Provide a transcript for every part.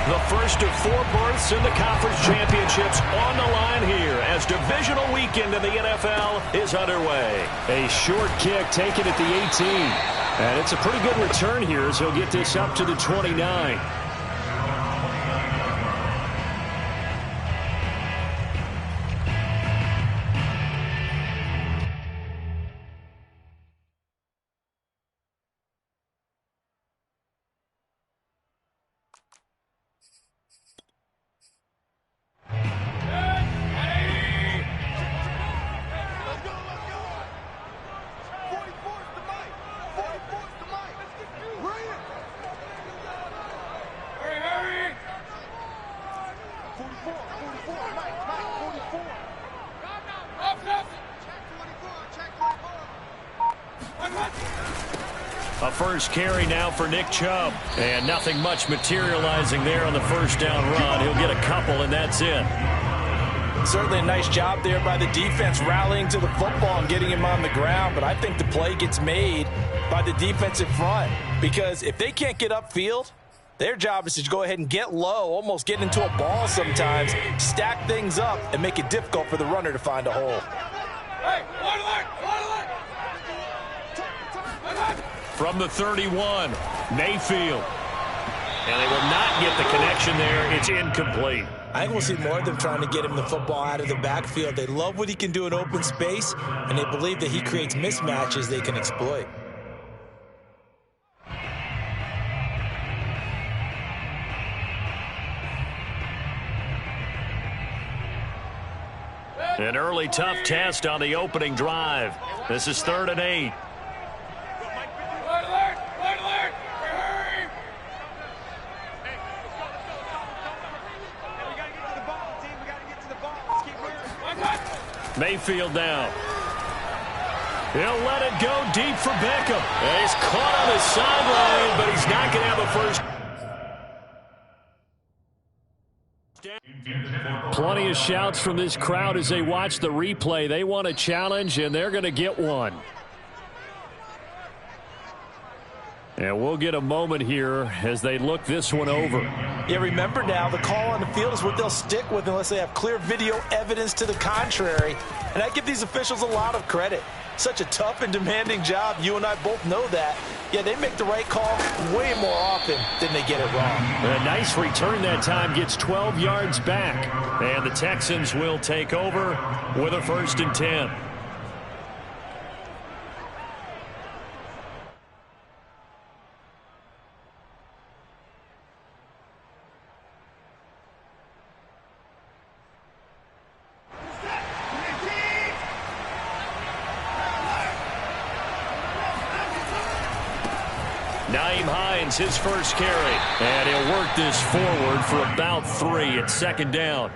The first of 4 berths in the conference championships on the line here as divisional weekend in the NFL is underway. A short kick taken at the 18. And it's a pretty good return here as he'll get this up to the 29. A first carry now for Nick Chubb. And nothing much materializing there on the first down run. He'll get a couple, and that's it. Certainly a nice job there by the defense rallying to the football and getting him on the ground. But I think the play gets made by the defensive front. Because if they can't get upfield, their job is to go ahead and get low, almost get into a ball sometimes, stack things up, and make it difficult for the runner to find a hole. Hey, From the 31, Mayfield. And they will not get the connection there. It's incomplete. I think we'll see more of them trying to get him the football out of the backfield. They love what he can do in open space, and they believe that he creates mismatches they can exploit. An early tough test on the opening drive. This is 3rd and 8. Mayfield now. He'll let it go deep for Beckham. And he's caught on his sideline, but he's not going to have a first. Plenty of shouts from this crowd as they watch the replay. They want a challenge, and they're going to get one. And we'll get a moment here as they look this one over. Yeah, remember now, the call on the field is what they'll stick with unless they have clear video evidence to the contrary. And I give these officials a lot of credit. Such a tough and demanding job. You and I both know that. Yeah, they make the right call way more often than they get it wrong. A nice return that time, gets 12 yards back. And the Texans will take over with a 1st and 10. Nyheim Hines, his first carry. And he'll work this forward for about 3 at 2nd down.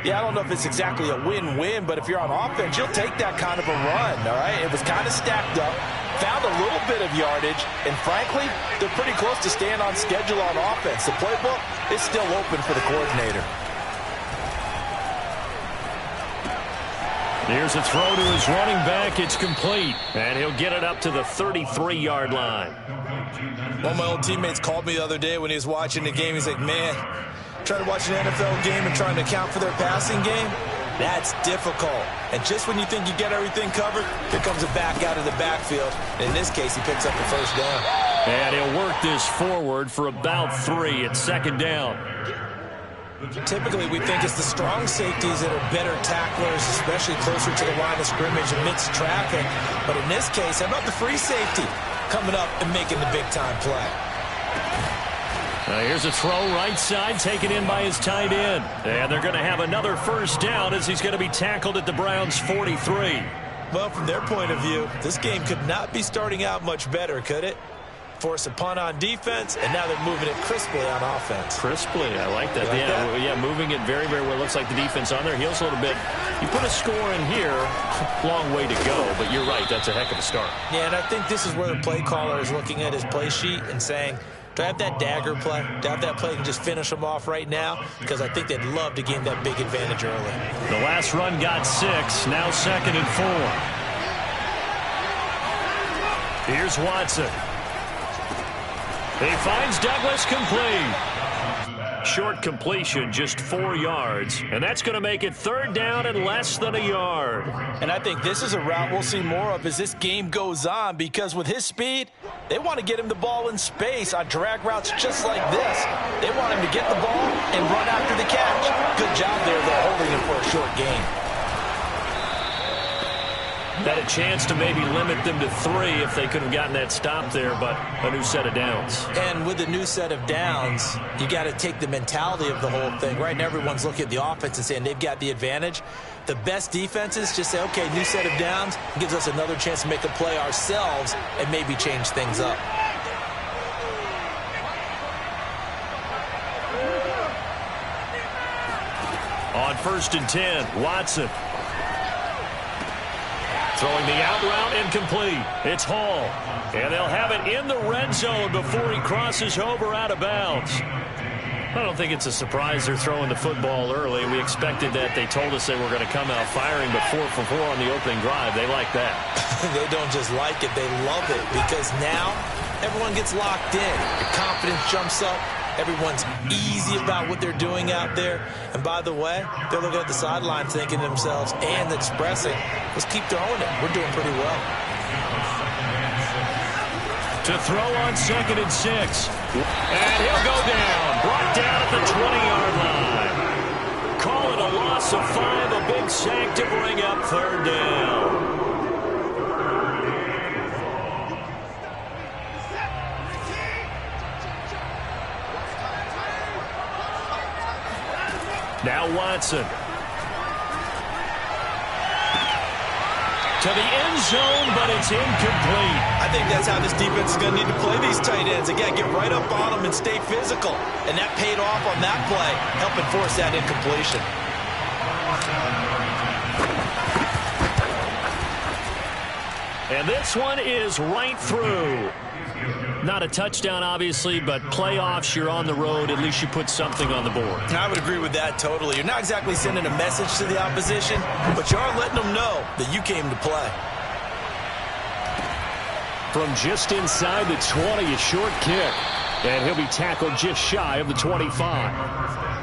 Yeah, I don't know if it's exactly a win-win, but if you're on offense, you'll take that kind of a run, all right? It was kind of stacked up, found a little bit of yardage, and frankly, they're pretty close to staying on schedule on offense. The playbook is still open for the coordinator. Here's a throw to his running back. It's complete. And he'll get it up to the 33-yard line. One of my old teammates called me the other day when he was watching the game. He's like, man, trying to watch an NFL game and trying to account for their passing game, that's difficult. And just when you think you get everything covered, here comes a back out of the backfield. And in this case, he picks up the first down. And he'll work this forward for about 3 at 2nd down. Typically, we think it's the strong safeties that are better tacklers, especially closer to the line of scrimmage amidst traffic. But in this case, how about the free safety coming up and making the big-time play? Here's a throw right side, taken in by his tight end. And they're going to have another first down as he's going to be tackled at the Browns' 43. Well, from their point of view, this game could not be starting out much better, could it? Force a punt on defense, and now they're moving it crisply on offense. Crisply, I like that. Yeah, moving it very, very well. Looks like the defense on their heels a little bit. You put a score in here, long way to go, but you're right, that's a heck of a start. Yeah, and I think this is where the play caller is looking at his play sheet and saying, do I have that dagger play? Do I have that play and just finish them off right now? Because I think they'd love to gain that big advantage early. The last run got 6, now 2nd and 4. Here's Watson. He finds Douglas complete. Short completion, just 4 yards. And that's going to make it 3rd down and less than a yard. And I think this is a route we'll see more of as this game goes on, because with his speed, they want to get him the ball in space on drag routes just like this. They want him to get the ball and run after the catch. Good job there, though, holding him for a short gain. Had a chance to maybe limit them to 3 if they could have gotten that stop there, but a new set of downs. And with a new set of downs, you got to take the mentality of the whole thing. Right now, everyone's looking at the offense and saying they've got the advantage. The best defenses just say, okay, new set of downs, gives us another chance to make a play ourselves and maybe change things up. On 1st and 10, Watson. Throwing the out route incomplete. It's Hall. And they'll have it in the red zone before he crosses over out of bounds. I don't think it's a surprise they're throwing the football early. We expected that. They told us they were going to come out firing, but 4 for 4 on the opening drive. They like that. They don't just like it. They love it, because now everyone gets locked in. The confidence jumps up. Everyone's easy about what they're doing out there. And by the way, they're looking at the sideline thinking to themselves and expressing, let's keep throwing it. We're doing pretty well. To throw on 2nd and 6. And he'll go down. Brought down at the 20-yard line. Call it a loss of 5. A big sack to bring up 3rd down. Now Watson. To the end zone, but it's incomplete. I think that's how this defense is going to need to play these tight ends. Again, get right up on them and stay physical. And that paid off on that play, helping force that incompletion. And this one is right through. Not a touchdown, obviously, but playoffs, you're on the road. At least you put something on the board. I would agree with that totally. You're not exactly sending a message to the opposition, but you are letting them know that you came to play. From just inside the 20, a short kick. And he'll be tackled just shy of the 25.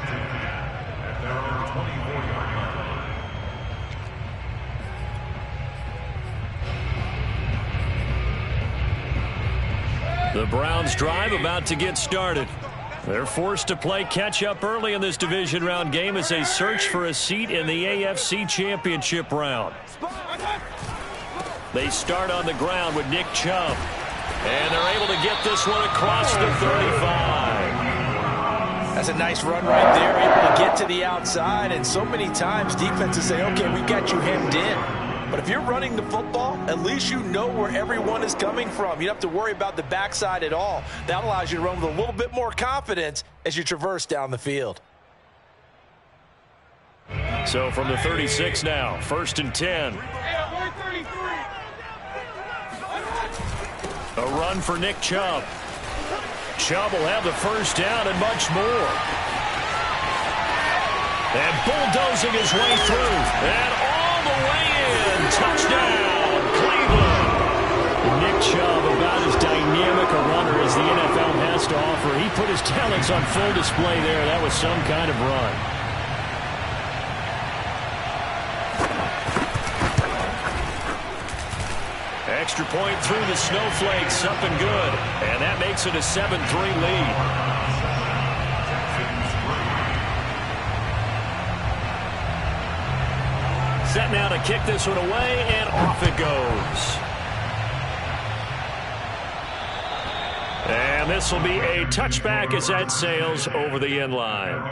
The Browns drive about to get started. They're forced to play catch-up early in this division round game as they search for a seat in the AFC Championship round. They start on the ground with Nick Chubb. And they're able to get this one across the 35. That's a nice run right there, able to get to the outside. And so many times defenses say, okay, we got you hemmed in. But if you're running the football, at least you know where everyone is coming from. You don't have to worry about the backside at all. That allows you to run with a little bit more confidence as you traverse down the field. So from the 36 now, 1st and 10. A run for Nick Chubb. Chubb will have the first down and much more. And bulldozing his way through. And all the way in. Touchdown, Cleveland. Nick Chubb, about as dynamic a runner as the NFL has to offer. He put his talents on full display there. That was some kind of run. Extra point through the snowflakes, up and good. And that makes it a 7-3 lead. Set now to kick this one away, and off it goes. And this will be a touchback as that sails over the end line.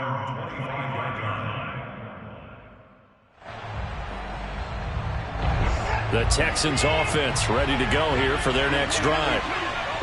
The Texans offense ready to go here for their next drive.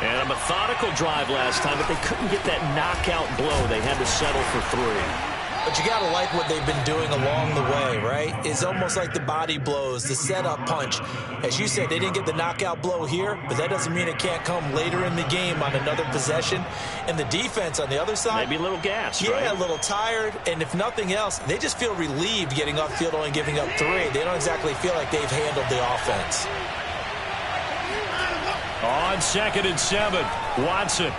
And a methodical drive last time, but they couldn't get that knockout blow. They had to settle for 3. But you got to like what they've been doing along the way, right? It's almost like the body blows, the setup punch. As you said, they didn't get the knockout blow here, but that doesn't mean it can't come later in the game on another possession. And the defense on the other side, maybe a little gassed, yeah, right? A little tired. And if nothing else, they just feel relieved getting upfield only giving up 3. They don't exactly feel like they've handled the offense. On 2nd and 7, Watson.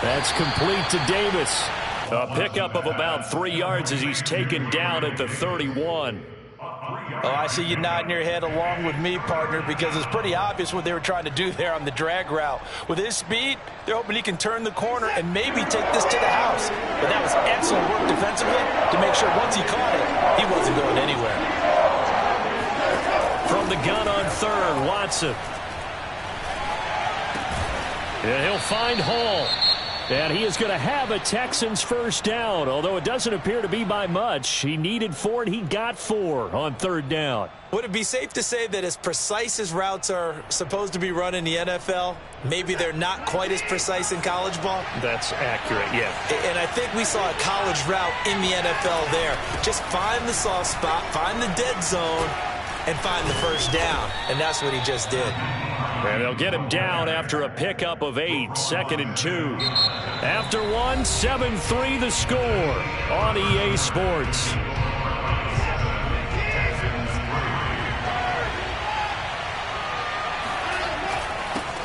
That's complete to Davis. A pickup of about 3 yards as he's taken down at the 31. Oh, I see you nodding your head along with me, partner, because it's pretty obvious what they were trying to do there on the drag route. With his speed, they're hoping he can turn the corner and maybe take this to the house. But that was excellent work defensively to make sure once he caught it, he wasn't going anywhere. From the gun on third, Watson. And he'll find Hall. And he is going to have a Texans first down, although it doesn't appear to be by much. He needed 4, and he got 4 on third down. Would it be safe to say that as precise as routes are supposed to be run in the NFL, maybe they're not quite as precise in college ball? That's accurate, yeah. And I think we saw a college route in the NFL there. Just find the soft spot, find the dead zone, and find the first down. And that's what he just did. And they'll get him down after a pickup of 8, 2nd and 2. After 1, 7-3 the score on EA Sports.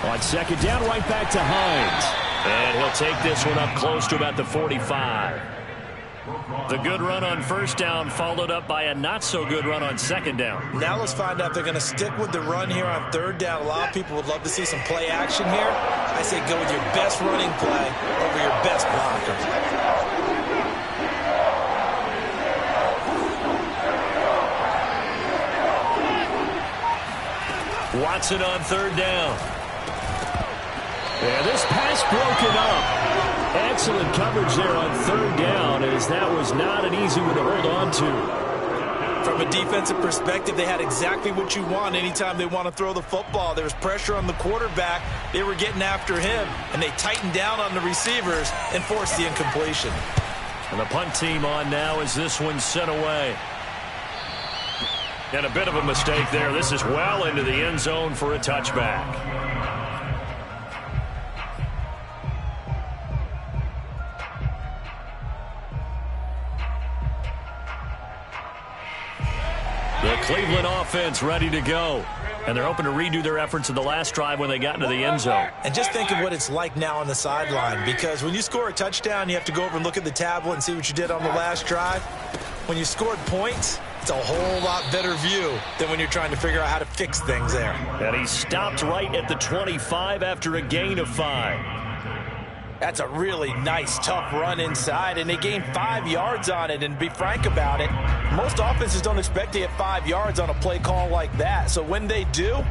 On second down, right back to Hines. And he'll take this one up close to about the 45. The good run on first down followed up by a not-so-good run on second down. Now let's find out if they're going to stick with the run here on third down. A lot of people would love to see some play action here. I say go with your best running play over your best blocker. Watson on third down. And this pass broken up. Excellent coverage there on third down, as that was not an easy one to hold on to. From a defensive perspective, they had exactly what you want anytime they want to throw the football. There was pressure on the quarterback. They were getting after him, and they tightened down on the receivers and forced the incompletion. And the punt team on now as this one's sent away. And a bit of a mistake there. This is well into the end zone for a touchback. The Cleveland offense ready to go. And they're hoping to redo their efforts in the last drive when they got into the end zone. And just think of what it's like now on the sideline, because when you score a touchdown, you have to go over and look at the tablet and see what you did on the last drive. When you scored points, it's a whole lot better view than when you're trying to figure out how to fix things there. And he stopped right at the 25 after a gain of 5. That's a really nice, tough run inside, and they gained 5 yards on it. And to be frank about it, most offenses don't expect to get 5 yards on a play call like that. So when they do,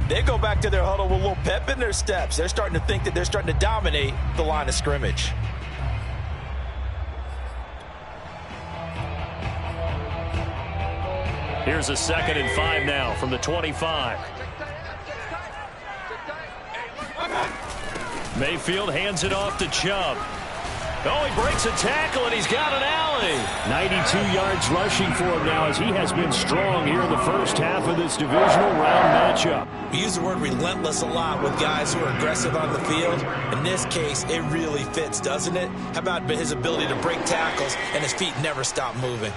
they go back to their huddle with a little pep in their steps. They're starting to think that they're starting to dominate the line of scrimmage. Here's a 2nd and 5 now from the 25. Mayfield hands it off to Chubb. Oh, he breaks a tackle, and he's got an alley. 92 yards rushing for him now, as he has been strong here in the first half of this divisional round matchup. We use the word relentless a lot with guys who are aggressive on the field. In this case, it really fits, doesn't it? How about his ability to break tackles and his feet never stop moving?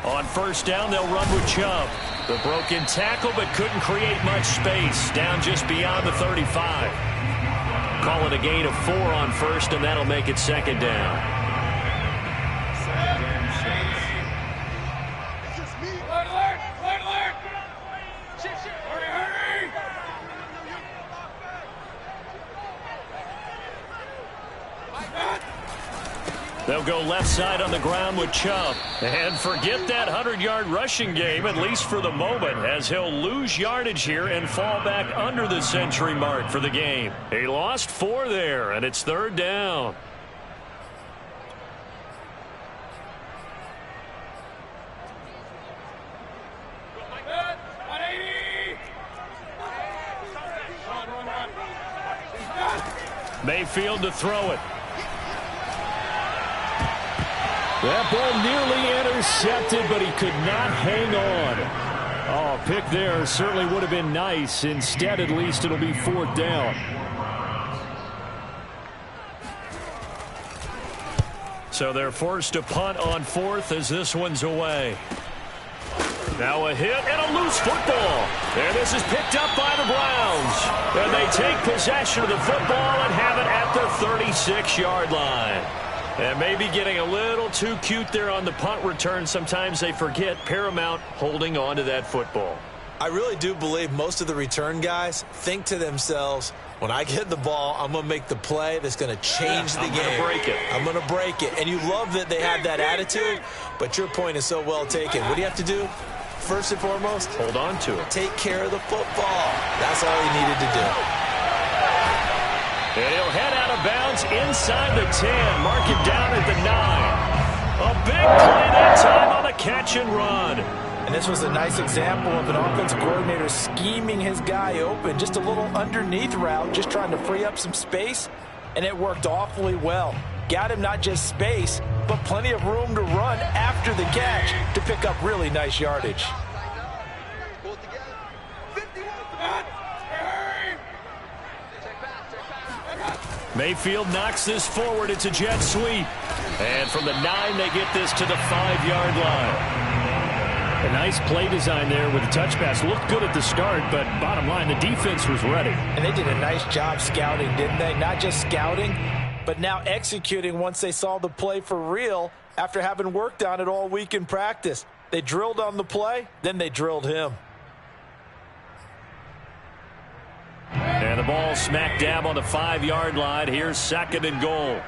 On first down, they'll run with Chubb. The broken tackle, but couldn't create much space. Down just beyond the 35. Call it a gain of 4 on first, and that'll make it 2nd down. They'll go left side on the ground with Chubb. And forget that 100-yard rushing game, at least for the moment, as he'll lose yardage here and fall back under the century mark for the game. He lost 4 there, and it's 3rd down. Mayfield to throw it. That ball nearly intercepted, but he could not hang on. Oh, pick there certainly would have been nice. Instead, at least, it'll be 4th down. So they're forced to punt on fourth as this one's away. Now a hit and a loose football. And this is picked up by the Browns. And they take possession of the football and have it at the 36-yard line. And maybe getting a little too cute there on the punt return. Sometimes they forget paramount holding on to that football. I really do believe most of the return guys think to themselves, when I get the ball, I'm going to make the play that's going to change the game. I'm going to break it. I'm going to break it. And you love that they have that attitude, but your point is so well taken. What do you have to do? First and foremost, hold on to it. Take care of the football. That's all he needed to do. And he'll head out of bounds inside the 10. Mark it down at the 9. A big play that time on the catch and run. And this was a nice example of an offensive coordinator scheming his guy open. Just a little underneath route, just trying to free up some space. And it worked awfully well. Got him not just space, but plenty of room to run after the catch to pick up really nice yardage. Mayfield knocks this forward. It's a jet sweep. And from the 9, they get this to the 5-yard line. A nice play design there with the touch pass. Looked good at the start, but bottom line, the defense was ready. And they did a nice job scouting, didn't they? Not just scouting, but now executing once they saw the play for real after having worked on it all week in practice. They drilled on the play, then they drilled him. And the ball smack dab on the 5-yard line. Here's 2nd and goal.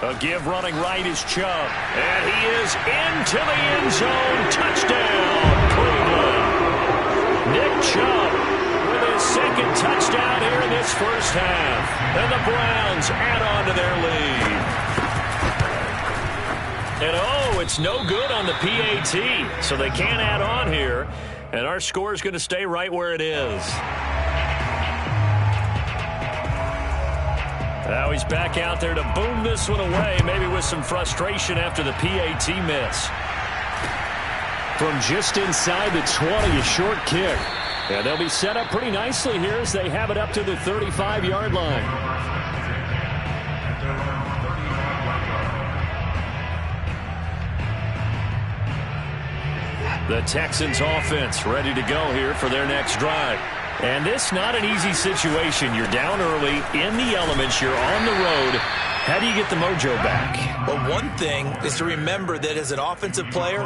A give running right is Chubb. And he is into the end zone. Touchdown, Cleveland. Nick Chubb with his 2nd touchdown here in this first half. And the Browns add on to their lead. And it's no good on the PAT. So they can't add on here. And our score is going to stay right where it is. Now he's back out there to boom this one away, maybe with some frustration after the PAT miss. From just inside the 20, a short kick. And they'll be set up pretty nicely here as they have it up to the 35-yard line. The Texans offense ready to go here for their next drive. And this not an easy situation. You're down early, in the elements, you're on the road. How do you get the mojo back? Well, one thing is to remember that as an offensive player,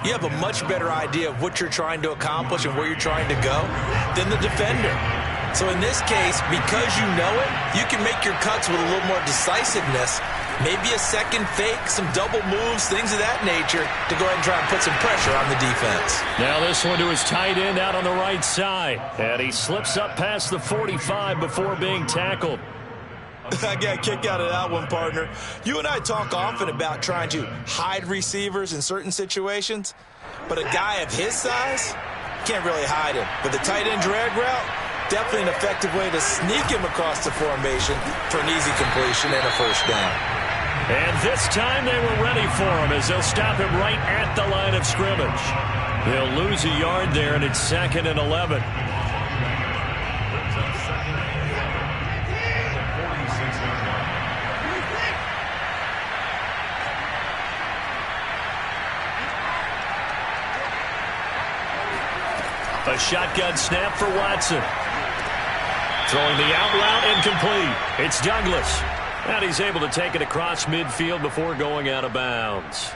you have a much better idea of what you're trying to accomplish and where you're trying to go than the defender. So in this case, because you know it, you can make your cuts with a little more decisiveness. Maybe a second fake, some double moves, things of that nature to go ahead and try and put some pressure on the defense. Now this one to his tight end out on the right side. And he slips up past the 45 before being tackled. I got a kick out of that one, partner. You and I talk often about trying to hide receivers in certain situations, but a guy of his size can't really hide him. But the tight end drag route, definitely an effective way to sneak him across the formation for an easy completion and a first down. And this time they were ready for him as they'll stop him right at the line of scrimmage. They'll lose a yard there, and it's 2nd and 11. A shotgun snap for Watson. Throwing the out route incomplete. It's Douglas. And he's able to take it across midfield before going out of bounds.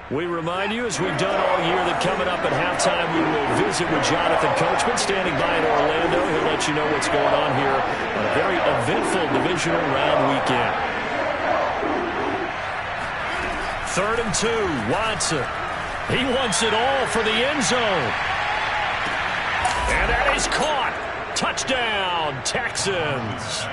We remind you, as we've done all year, that coming up at halftime, we will visit with Jonathan Coachman, standing by in Orlando. He'll let you know what's going on here on a very eventful divisional round weekend. 3rd and 2, Watson. He wants it all for the end zone. And that is caught. Touchdown, Texans.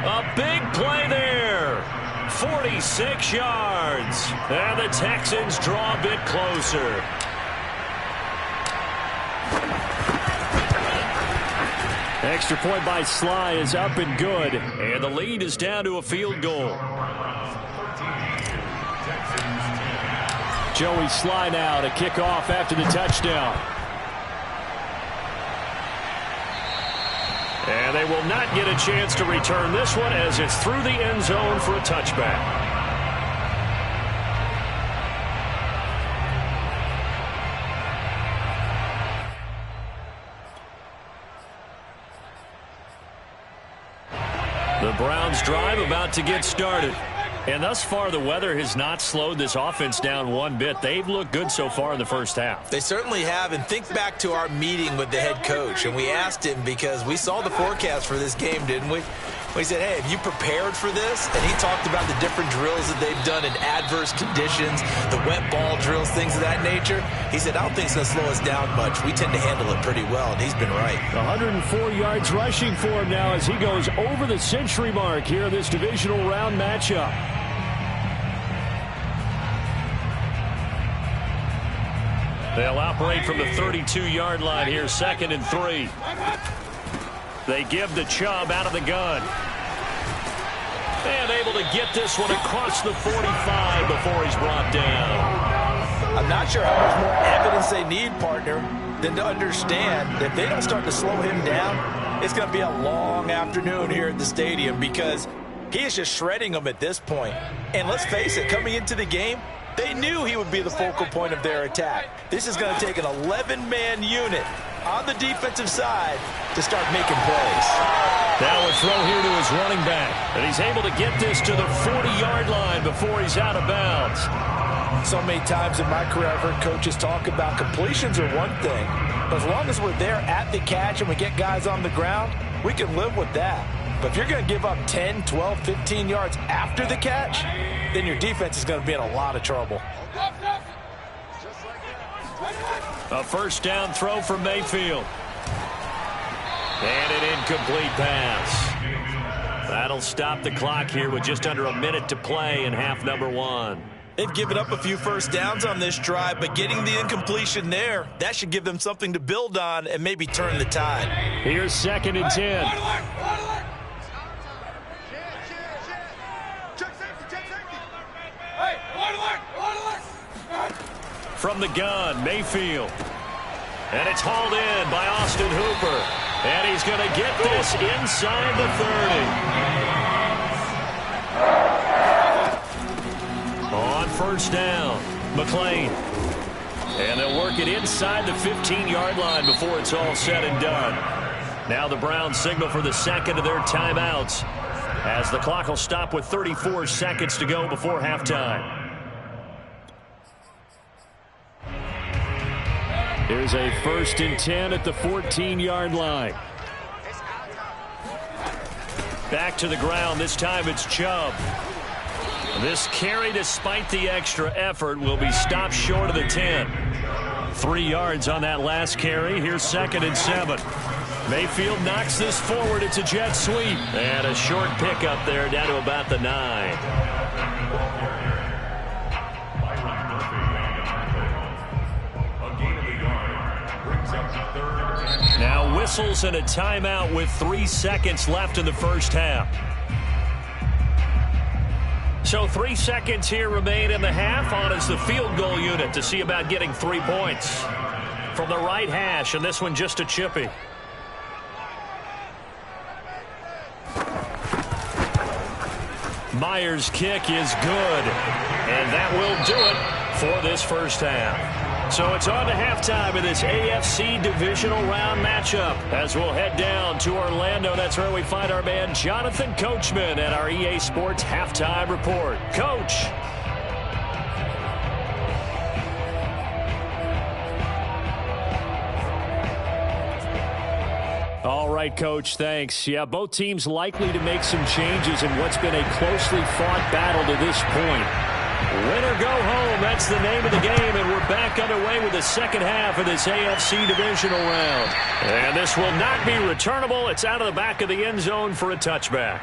A big play there. 46 yards. And the Texans draw a bit closer. Extra point by Sly is up and good. And the lead is down to a field goal. Joey Sly now to kick off after the touchdown. And they will not get a chance to return this one as it's through the end zone for a touchback. The Browns drive about to get started. And thus far, the weather has not slowed this offense down one bit. They've looked good so far in the first half. They certainly have. And think back to our meeting with the head coach. And we asked him because we saw the forecast for this game, didn't we? We said, hey, have you prepared for this? And he talked about the different drills that they've done in adverse conditions, the wet ball drills, things of that nature. He said, I don't think it's going to slow us down much. We tend to handle it pretty well, and he's been right. 104 yards rushing for him now as he goes over the century mark here in this divisional round matchup. They'll operate from the 32-yard line here, 2nd and 3. They give the Chubb out of the gun. And able to get this one across the 45 before he's brought down. I'm not sure how much more evidence they need, partner, than to understand that if they don't start to slow him down, it's going to be a long afternoon here at the stadium because he is just shredding them at this point. And let's face it, coming into the game, they knew he would be the focal point of their attack. This is going to take an 11-man unit on the defensive side to start making plays. Now a throw here to his running back. And he's able to get this to the 40-yard line before he's out of bounds. So many times in my career, I've heard coaches talk about completions are one thing. But as long as we're there at the catch and we get guys on the ground, we can live with that. But if you're going to give up 10, 12, 15 yards after the catch, then your defense is going to be in a lot of trouble. A first down throw for Mayfield. And an incomplete pass. That'll stop the clock here with just under a minute to play in half number 1. They've given up a few first downs on this drive, but getting the incompletion there, that should give them something to build on and maybe turn the tide. Here's 2nd and 10. From the gun, Mayfield. And it's hauled in by Austin Hooper. And he's going to get this inside the 30. On first down, McLean. And they'll work it inside the 15-yard line before it's all said and done. Now the Browns signal for the second of their timeouts as the clock will stop with 34 seconds to go before halftime. Here's a 1st and 10 at the 14-yard line. Back to the ground. This time it's Chubb. This carry, despite the extra effort, will be stopped short of the 10. 3 yards on that last carry. Here's 2nd and 7. Mayfield knocks this forward. It's a jet sweep. And a short pickup there down to about the 9. Now whistles and a timeout with 3 seconds left in the first half. So 3 seconds here remain in the half. On is the field goal unit to see about getting 3 points. From the right hash, and this one just a chippy. Myers' kick is good. And that will do it for this first half. So it's on to halftime in this AFC divisional round matchup as we'll head down to Orlando. That's where we find our man Jonathan Coachman at our EA Sports Halftime Report. Coach. All right, Coach, thanks. Yeah, both teams likely to make some changes in what's been a closely fought battle to this point. Win or go home, that's the name of the game, and we're back underway with the second half of this AFC divisional round. And this will not be returnable. It's out of the back of the end zone for a touchback.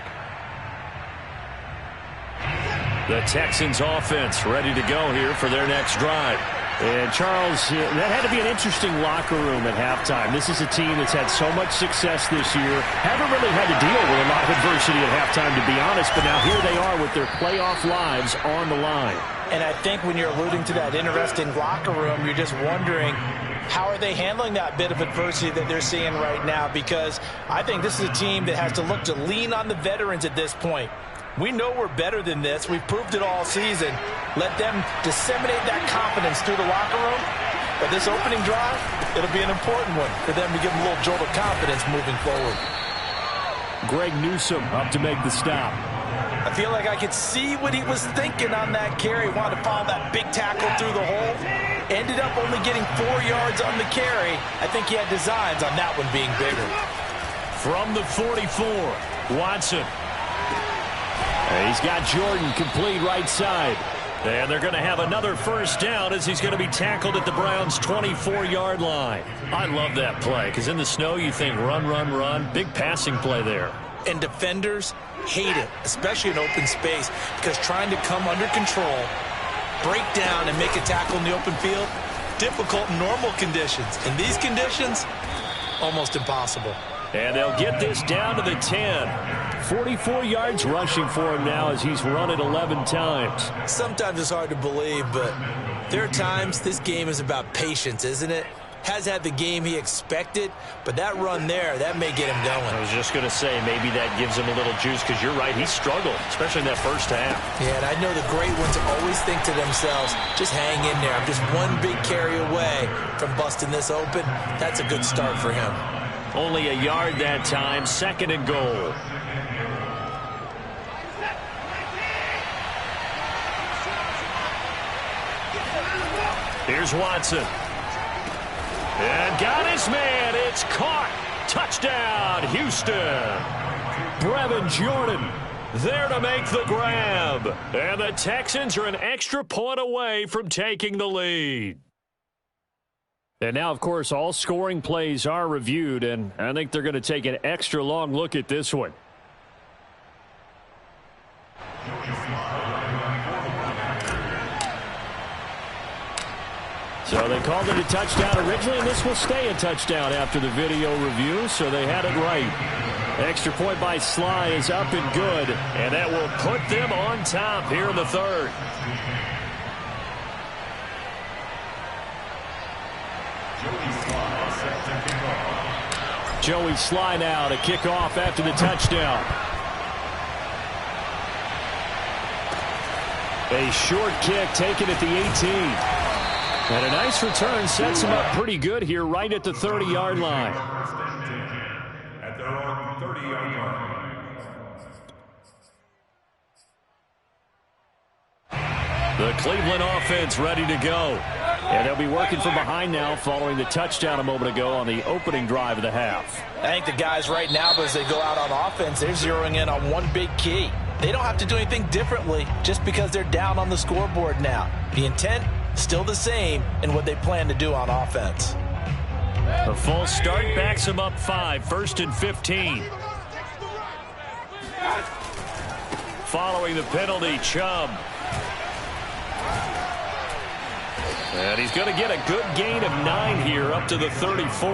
The Texans offense ready to go here for their next drive. And Charles, that had to be an interesting locker room at halftime. This is a team that's had so much success this year. Haven't really had to deal with a lot of adversity at halftime, to be honest. But now here they are with their playoff lives on the line. And I think when you're alluding to that interesting locker room, you're just wondering, how are they handling that bit of adversity that they're seeing right now? Because I think this is a team that has to look to lean on the veterans at this point. We know we're better than this. We've proved it all season. Let them disseminate that confidence through the locker room. But this opening drive, it'll be an important one for them to give them a little jolt of confidence moving forward. Greg Newsome up to make the stop. I feel like I could see what he was thinking on that carry. Wanted to follow that big tackle through the hole. Ended up only getting 4 yards on the carry. I think he had designs on that one being bigger. From the 44, Watson. He's got Jordan complete right side. And they're going to have another first down as he's going to be tackled at the Browns' 24-yard line. I love that play because in the snow you think run, run, run. Big passing play there. And defenders hate it, especially in open space, because trying to come under control, break down, and make a tackle in the open field, difficult in normal conditions. In these conditions, almost impossible. And they'll get this down to the 10. 44 yards rushing for him now as he's run it 11 times. Sometimes it's hard to believe, but there are times this game is about patience, isn't it? Has had the game he expected, but that run there, that may get him going. I was just going to say, maybe that gives him a little juice because you're right, he struggled, especially in that first half. Yeah, and I know the great ones always think to themselves, just hang in there. I'm just one big carry away from busting this open. That's a good start for him. Only a yard that time, 2nd and goal. Here's Watson. And got his man. It's caught. Touchdown, Houston. Brevin Jordan there to make the grab. And the Texans are an extra point away from taking the lead. And now, of course, all scoring plays are reviewed, and I think they're going to take an extra long look at this one. So they called it a touchdown originally, and this will stay a touchdown after the video review, so they had it right. Extra point by Sly is up and good, and that will put them on top here in the 3rd. Joey Sly now to kick off after the touchdown. A short kick taken at the 18. And a nice return sets him up pretty good here right at the 30-yard line. At their own 30-yard line. The Cleveland offense ready to go. And they'll be working from behind now following the touchdown a moment ago on the opening drive of the half. I think the guys right now, as they go out on offense, they're zeroing in on one big key. They don't have to do anything differently just because they're down on the scoreboard now. The intent, still the same in what they plan to do on offense. A full start backs them up 5, 1st and 15. Following the penalty, Chubb. And he's going to get a good gain of 9 here up to the 34.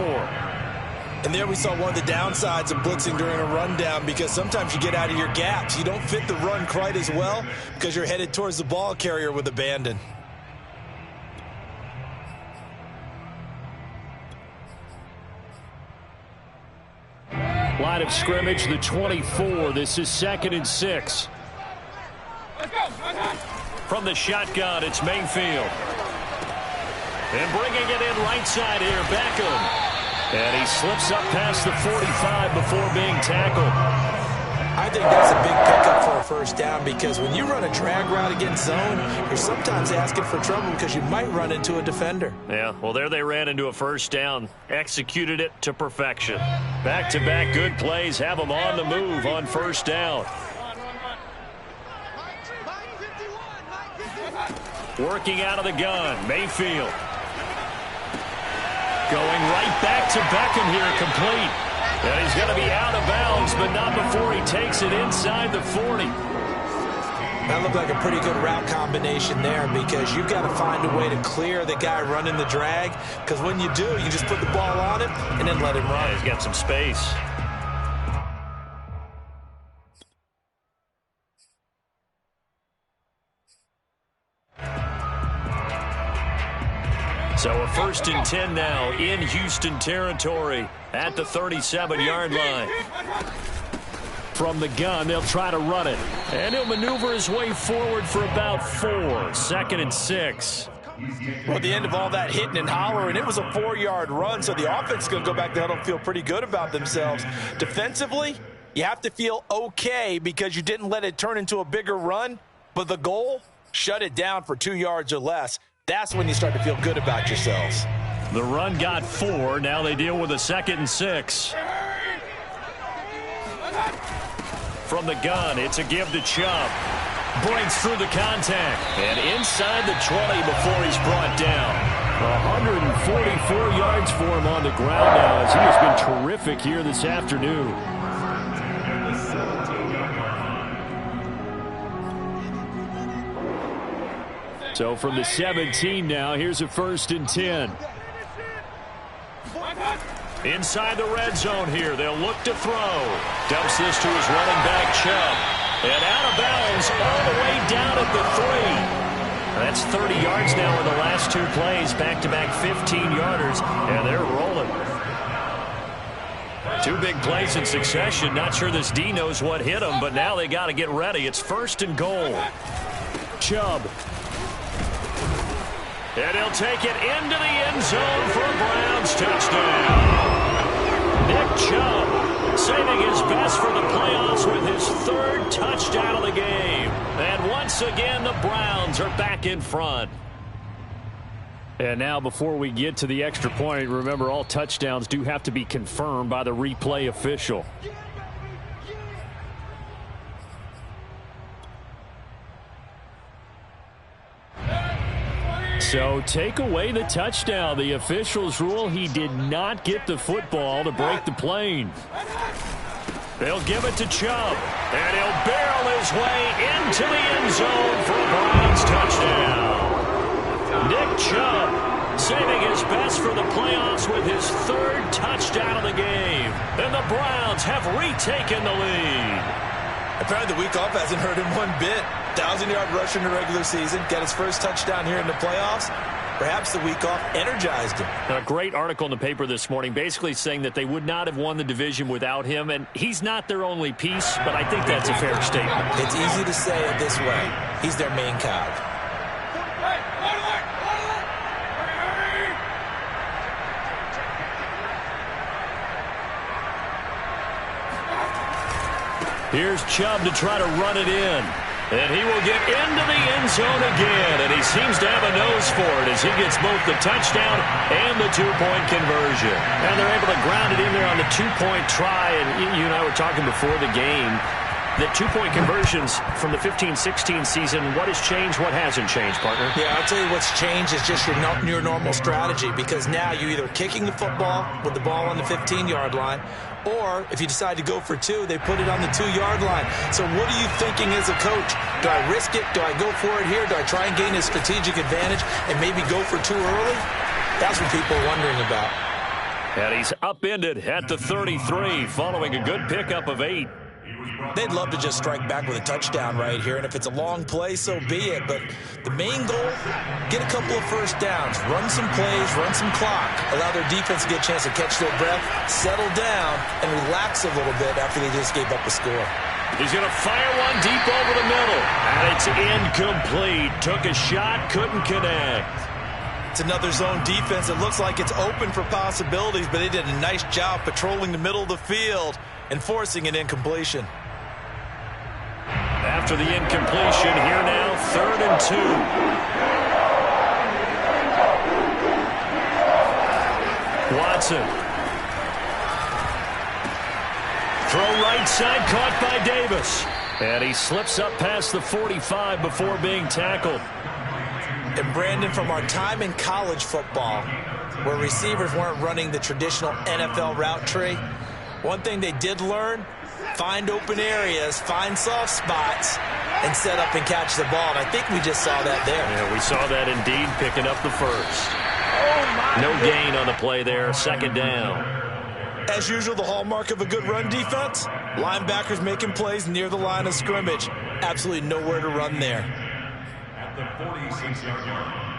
And there we saw one of the downsides of blitzing during a rundown, because sometimes you get out of your gaps. You don't fit the run quite as well because you're headed towards the ball carrier with abandon. Line of scrimmage, the 24. This is 2nd and 6. From the shotgun, it's Mayfield. And bringing it in right side here, Beckham. And he slips up past the 45 before being tackled. I think that's a big pickup for a first down, because when you run a drag route against zone, you're sometimes asking for trouble because you might run into a defender. Yeah, well, there they ran into a first down. Executed it to perfection. Back-to-back good plays have them on the move on first down. Working out of the gun, Mayfield. Going right back to Beckham here, complete. And he's going to be out of bounds, but not before he takes it inside the 40. That looked like a pretty good route combination there, because you've got to find a way to clear the guy running the drag, because when you do, you just put the ball on him and then let him run. Yeah, he's got some space. So a 1st and 10 now in Houston territory at the 37-yard line. From the gun, they'll try to run it. And he'll maneuver his way forward for about 4. 2nd and 6. Well, at the end of all that hitting and hollering, it was a 4-yard run, so the offense is going to go back there and feel pretty good about themselves. Defensively, you have to feel okay because you didn't let it turn into a bigger run, but the goal, shut it down for 2 yards or less. That's when you start to feel good about yourselves. The run got 4. Now they deal with a 2nd and 6. From the gun, it's a give to Chubb. Breaks through the contact. And inside the 20 before he's brought down. 144 yards for him on the ground now as he has been terrific here this afternoon. So from the 17 now, here's a 1st and 10. Inside the red zone here, they'll look to throw. Dumps this to his running back, Chubb. And out of bounds all the way down at the 3. That's 30 yards now in the last 2 plays. Back-to-back 15-yarders, and they're rolling. 2 big plays in succession. Not sure this D knows what hit him, but now they got to get ready. It's 1st and goal. Chubb. And he'll take it into the end zone for a Browns touchdown. Nick Chubb saving his best for the playoffs with his 3rd touchdown of the game. And once again, the Browns are back in front. And now before we get to the extra point, remember all touchdowns do have to be confirmed by the replay official. So take away the touchdown. The officials rule he did not get the football to break the plane. They'll give it to Chubb, and he'll barrel his way into the end zone for a Browns touchdown. Nick Chubb saving his best for the playoffs with his 3rd touchdown of the game. And the Browns have retaken the lead. Apparently the week off hasn't hurt him one bit. 1,000-yard rusher in the regular season. Got his 1st touchdown here in the playoffs. Perhaps the week off energized him. A great article in the paper this morning basically saying that they would not have won the division without him. And he's not their only piece, but I think that's a fair statement. It's easy to say it this way. He's their main cog. Here's Chubb to try to run it in. And he will get into the end zone again. And he seems to have a nose for it as he gets both the touchdown and the 2-point conversion. And they're able to ground it in there on the 2-point try. And you and I were talking before the game. The 2-point conversions from the 15-16 season, what has changed, what hasn't changed, partner? Yeah, I'll tell you what's changed is just your normal strategy, because now you're either kicking the football with the ball on the 15-yard line, or if you decide to go for 2, they put it on the 2-yard line. So what are you thinking as a coach? Do I risk it? Do I go for it here? Do I try and gain a strategic advantage and maybe go for 2 early? That's what people are wondering about. And he's upended at the 33 following a good pickup of 8. They'd love to just strike back with a touchdown right here, and if it's a long play, so be it. But the main goal, get a couple of 1st downs, run some plays, run some clock, allow their defense to get a chance to catch their breath, settle down, and relax a little bit after they just gave up a score. He's going to fire one deep over the middle, and it's incomplete. Took a shot, couldn't connect. It's another zone defense. It looks like it's open for possibilities, but they did a nice job patrolling the middle of the field and forcing an incompletion. After the incompletion, here now, 3rd and 2. Watson. Throw right side, caught by Davis. And he slips up past the 45 before being tackled. And Brandon, from our time in college football, where receivers weren't running the traditional NFL route tree, one thing they did learn, find open areas, find soft spots, and set up and catch the ball. And I think we just saw that there. Yeah, we saw that indeed, picking up the 1st. No gain on the play there, 2nd down. As usual, the hallmark of a good run defense, linebackers making plays near the line of scrimmage. Absolutely nowhere to run there. At the 46-yard line.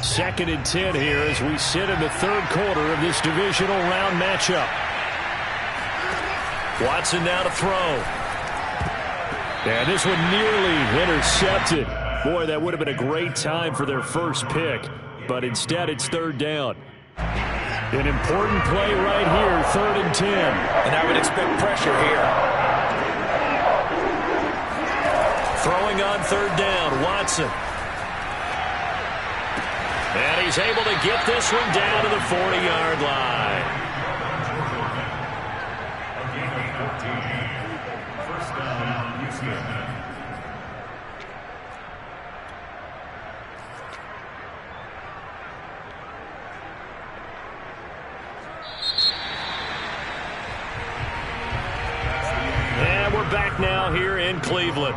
2nd and 10 here as we sit in the 3rd quarter of this divisional round matchup. Watson now to throw. And this one nearly intercepted. Boy, that would have been a great time for their first pick, but instead it's 3rd down. An important play right here, 3rd and 10. And I would expect pressure here. Throwing on 3rd down, Watson. And he's able to get this one down to the 40-yard line. First down, Houston. And we're back now here in Cleveland.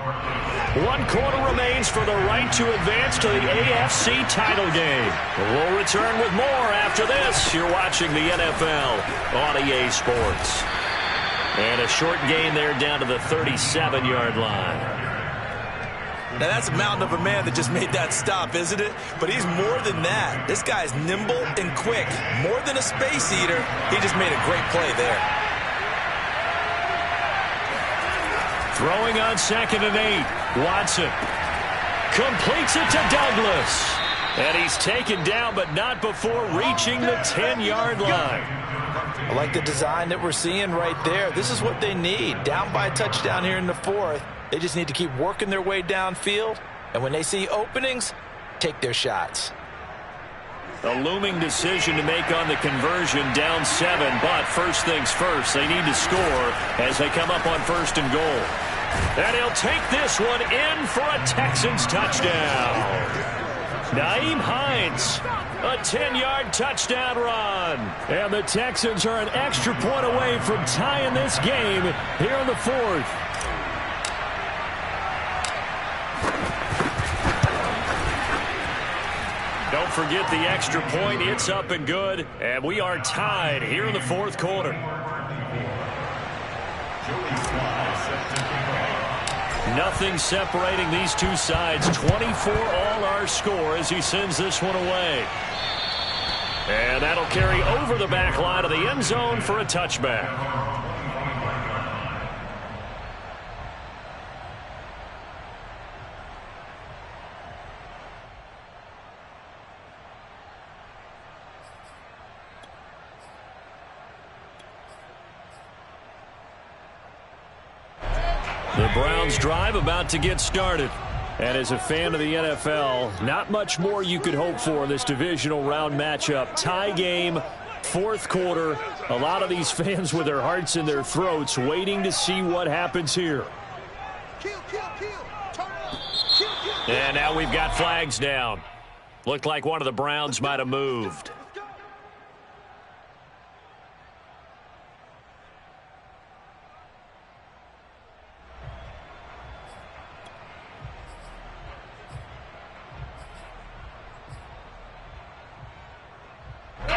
1 quarter remains for the right to advance to the AFC title game. We'll return with more after this. You're watching the NFL on EA Sports. And a short gain there down to the 37-yard line. Now that's a mountain of a man that just made that stop, isn't it? But he's more than that. This guy's nimble and quick. More than a space eater, he just made a great play there. Throwing on 2nd and 8. Watson completes it to Douglas. And he's taken down, but not before reaching the 10-yard line. I like the design that we're seeing right there. This is what they need. Down by a touchdown here in the 4th. They just need to keep working their way downfield. And when they see openings, take their shots. A looming decision to make on the conversion, down 7. But first things first, they need to score as they come up on 1st and goal. And he'll take this one in for a Texans touchdown. Nyheim Hines, a 10-yard touchdown run. And the Texans are an extra point away from tying this game here in the 4th. Don't forget the extra point. It's up and good. And we are tied here in the 4th quarter. Nothing separating these two sides. 24 all our score as he sends this one away. And that'll carry over the back line of the end zone for a touchback. The Browns drive about to get started. And as a fan of the NFL, not much more you could hope for in this divisional round matchup. Tie game, 4th quarter. A lot of these fans with their hearts in their throats waiting to see what happens here. And now we've got flags down. Looked like one of the Browns might have moved.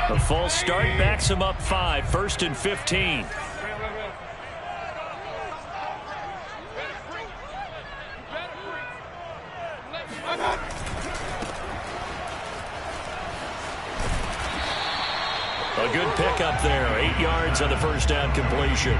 A false start backs him up 5, 1st and 15. A good pickup there, 8 yards on the first down completion.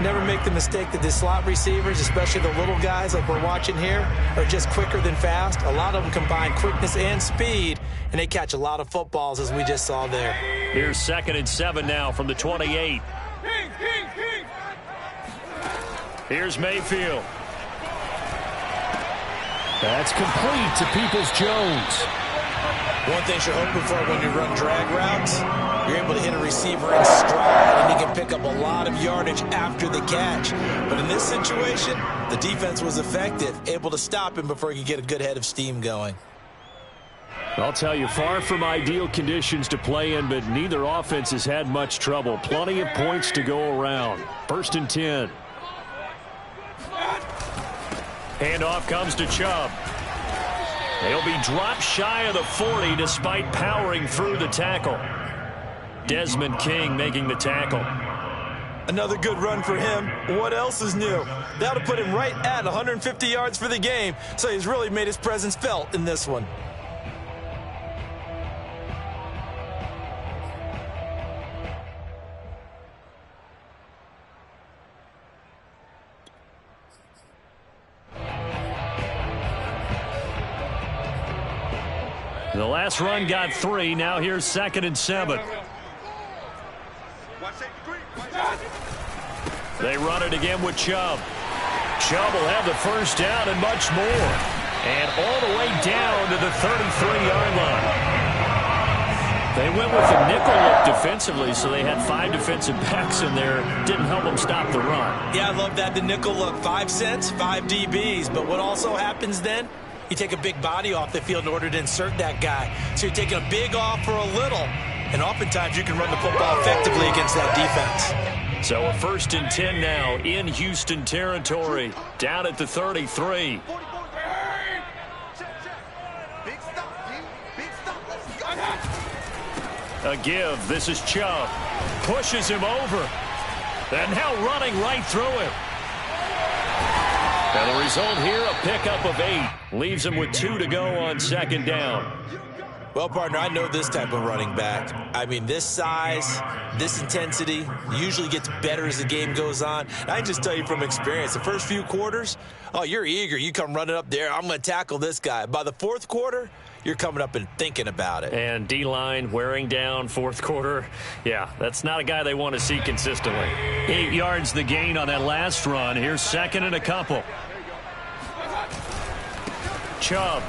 Never make the mistake that the slot receivers, especially the little guys like we're watching here, are just quicker than fast. A lot of them combine quickness and speed, and they catch a lot of footballs, as we just saw there. Here's 2nd and 7 now from the 28. Here's Mayfield. That's complete to Peoples-Jones. One thing you're hoping for when you run drag routes, you're able to hit a receiver in stride, and he can pick up a lot of yardage after the catch. But in this situation, the defense was effective, able to stop him before he could get a good head of steam going. I'll tell you, far from ideal conditions to play in, but neither offense has had much trouble. Plenty of points to go around. 1st and 10. Handoff comes to Chubb. He'll be dropped shy of the 40 despite powering through the tackle. Desmond King making the tackle. Another good run for him. What else is new? That'll put him right at 150 yards for the game, so he's really made his presence felt in this one. The last run got 3. Now here's 2nd and 7. They run it again with Chubb. Chubb will have the first down and much more. And all the way down to the 33-yard line. They went with a nickel look defensively, so they had 5 defensive backs in there. Didn't help them stop the run. Yeah, I love that, the nickel look. 5 cents, 5 DBs. But what also happens then, you take a big body off the field in order to insert that guy. So you're taking a big off for a little. And oftentimes you can run the football effectively against that defense. So a 1st and 10 now in Houston territory. Down at the 33. A give. This is Chubb. Pushes him over. And now running right through him. And the result here, a pickup of 8. Leaves him with 2 to go on 2nd down. Well, partner, I know this type of running back. I mean, this size, this intensity usually gets better as the game goes on. And I can just tell you from experience, the first few quarters, oh, you're eager. You come running up there, I'm going to tackle this guy. By the 4th quarter, you're coming up and thinking about it. And D-line wearing down 4th quarter. Yeah, that's not a guy they want to see consistently. 8 yards the gain on that last run. Here's 2nd and a couple. Chubb.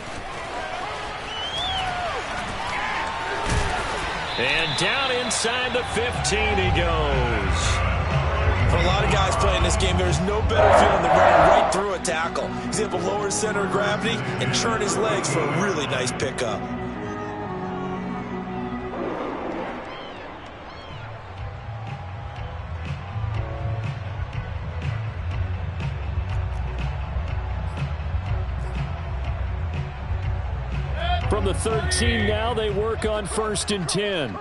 And down inside the 15 he goes. For a lot of guys playing this game, there's no better feeling than running right through a tackle. He's able to lower his center of gravity and churn his legs for a really nice pickup. From the 13 now, they work on 1st and 10.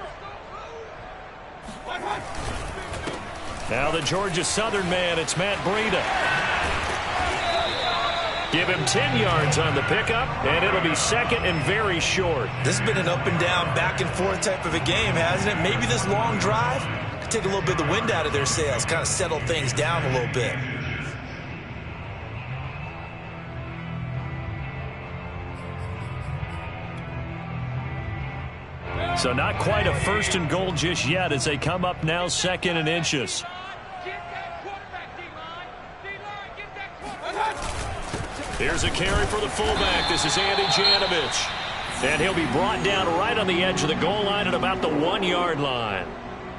Now the Georgia Southern man, it's Matt Breida. Give him 10 yards on the pickup, and it'll be 2nd and very short. This has been an up and down, back and forth type of a game, hasn't it? Maybe this long drive could take a little bit of the wind out of their sails, kind of settle things down a little bit. So not quite a 1st and goal just yet as they come up now 2nd and inches. Here's a carry for the fullback. This is Andy Janovich. And he'll be brought down right on the edge of the goal line at about the 1-yard line.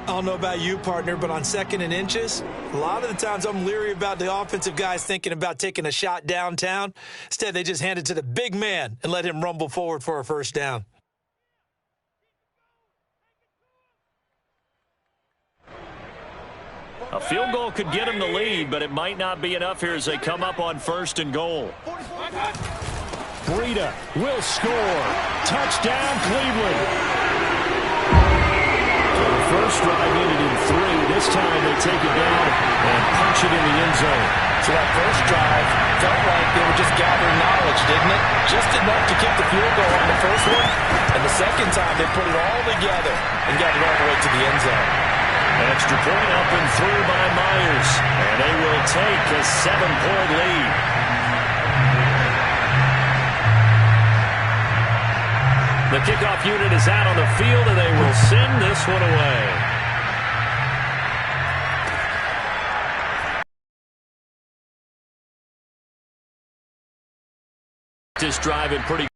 I don't know about you, partner, but on 2nd and inches, a lot of the times I'm leery about the offensive guys thinking about taking a shot downtown. Instead, they just hand it to the big man and let him rumble forward for a 1st down. A field goal could get him the lead, but it might not be enough here as they come up on 1st and goal. Breida will score. Touchdown, Cleveland. So the first drive ended in 3. This time they take it down and punch it in the end zone. So that first drive felt like they were just gathering knowledge, didn't it? Just enough to kick the field goal on the first one. And the second time they put it all together and got it all the way to the end zone. Extra point up and through by Myers. And they will take a 7-point lead. The kickoff unit is out on the field, and they will send this one away. This drive in pretty